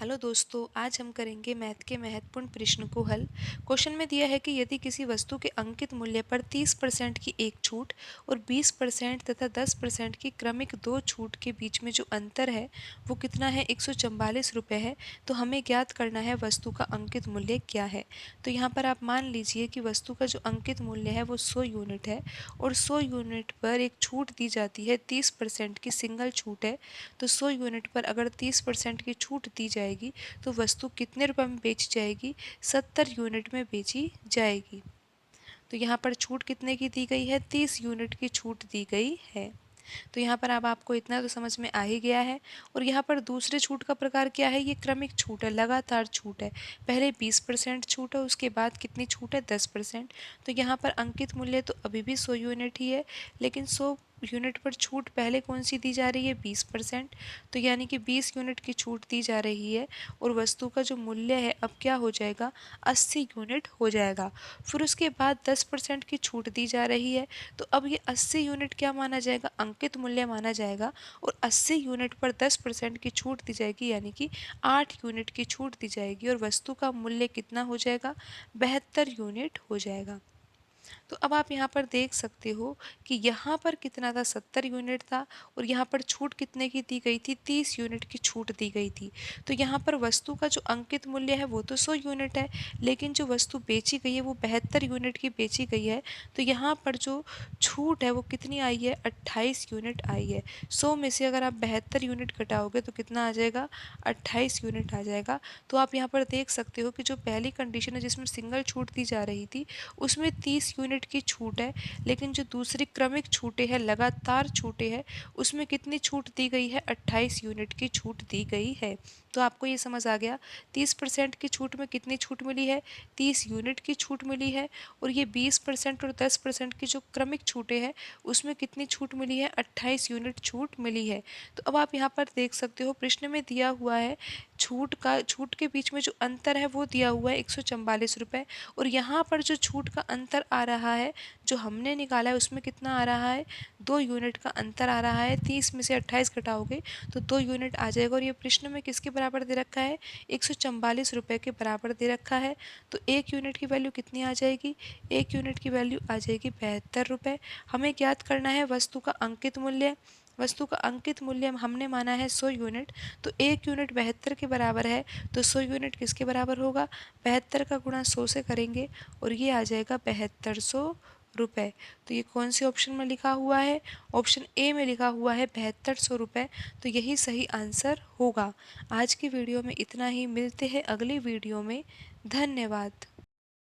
Hello दोस्तों, आज हम करेंगे मैथ के महत्वपूर्ण प्रश्न को हल। क्वेश्चन में दिया है कि यदि किसी वस्तु के अंकित मूल्य पर 30% की एक छूट और 20% तथा 10% की क्रमिक दो छूट के बीच में जो अंतर है वो कितना है, 144 रुपये है। तो हमें ज्ञात करना है वस्तु का अंकित मूल्य क्या है। तो यहाँ पर आप मान लीजिए कि वस्तु का जो अंकित मूल्य है वो 100 यूनिट है और 100 यूनिट पर एक छूट दी जाती है, 30% की सिंगल छूट है। तो 100 यूनिट पर अगर 30% की छूट दी जाएगी तो वस्तु कितने रुपए में बेची जाएगी, 70 यूनिट में बेची जाएगी। तो यहाँ पर छूट कितने की दी गई है, 30 यूनिट की छूट दी गई है। तो यहाँ पर अब आपको इतना तो समझ में आ ही गया है। और यहाँ पर दूसरे छूट का प्रकार क्या है, ये क्रमिक छूट है, लगातार छूट है। पहले 20% छूट है, उसके बाद कितनी छूट है, 10%। तो यहाँ पर अंकित मूल्य तो अभी भी 100 यूनिट ही है, लेकिन 100 यूनिट पर छूट पहले कौन सी दी जा रही है, 20%। तो यानी कि 20 यूनिट की छूट दी जा रही है और वस्तु का जो मूल्य है अब क्या हो जाएगा, 80 यूनिट हो जाएगा। फिर उसके बाद 10% की छूट दी जा रही है, तो अब ये 80 यूनिट क्या माना जाएगा, अंकित मूल्य माना जाएगा। और 80 यूनिट पर 10% की छूट दी जाएगी, यानी कि 8 यूनिट की छूट दी जाएगी और वस्तु का मूल्य कितना हो जाएगा, 72 यूनिट हो जाएगा। तो अब आप यहाँ पर देख सकते हो कि यहाँ पर कितना था, 70 यूनिट था और यहाँ पर छूट कितने की दी गई थी, 30 यूनिट की छूट दी गई थी। तो यहाँ पर वस्तु का जो अंकित मूल्य है वो तो 100 यूनिट है, लेकिन जो वस्तु बेची गई है वो 72 यूनिट की बेची गई है। तो यहाँ पर जो छूट है वो कितनी आई है, 28 यूनिट आई है। 100 में से अगर आप 72 यूनिट घटाओगे तो कितना आ जाएगा, 28 यूनिट आ जाएगा। तो आप यहाँ पर देख सकते हो कि जो पहली कंडीशन है जिसमें सिंगल छूट दी जा रही थी उसमें 30 यूनिट की छूट है, लेकिन जो दूसरी क्रमिक छूटें हैं, लगातार छूटें हैं, उसमें कितनी छूट दी गई है, 28 यूनिट की छूट दी गई है। तो आपको ये समझ आ गया, 30% की छूट में कितनी छूट मिली है, 30 यूनिट की छूट मिली है। और ये 20% और 10% की जो क्रमिक छूटें हैं उसमें कितनी छूट मिली है, 28 यूनिट छूट मिली है। तो अब आप यहाँ पर देख सकते हो प्रश्न में दिया हुआ है छूट के बीच में जो अंतर है वो दिया हुआ है 144 रुपये। और यहाँ पर जो छूट का अंतर आ रहा है जो हमने निकाला है उसमें कितना आ रहा है, 2 यूनिट का अंतर आ रहा है। 30 में से 28 घटाओगे तो 2 यूनिट आ जाएगा। और ये प्रश्न में किसके बराबर दे रखा है, 144 रुपये के बराबर दे रखा है। तो 1 यूनिट की वैल्यू कितनी आ जाएगी, 1 यूनिट की वैल्यू आ जाएगी 72 रुपये। हमें ज्ञात करना है वस्तु का अंकित मूल्य। वस्तु का अंकित मूल्य हमने माना है 100 यूनिट, तो 1 यूनिट 72 के बराबर है। तो 100 यूनिट किसके बराबर होगा, 72 का गुणा 100 से करेंगे और ये आ जाएगा 7200 रुपये। तो ये कौन से ऑप्शन में लिखा हुआ है, ऑप्शन ए में लिखा हुआ है 7200 रुपये। तो यही सही आंसर होगा। आज की वीडियो में इतना ही, मिलते हैं अगली वीडियो में। धन्यवाद।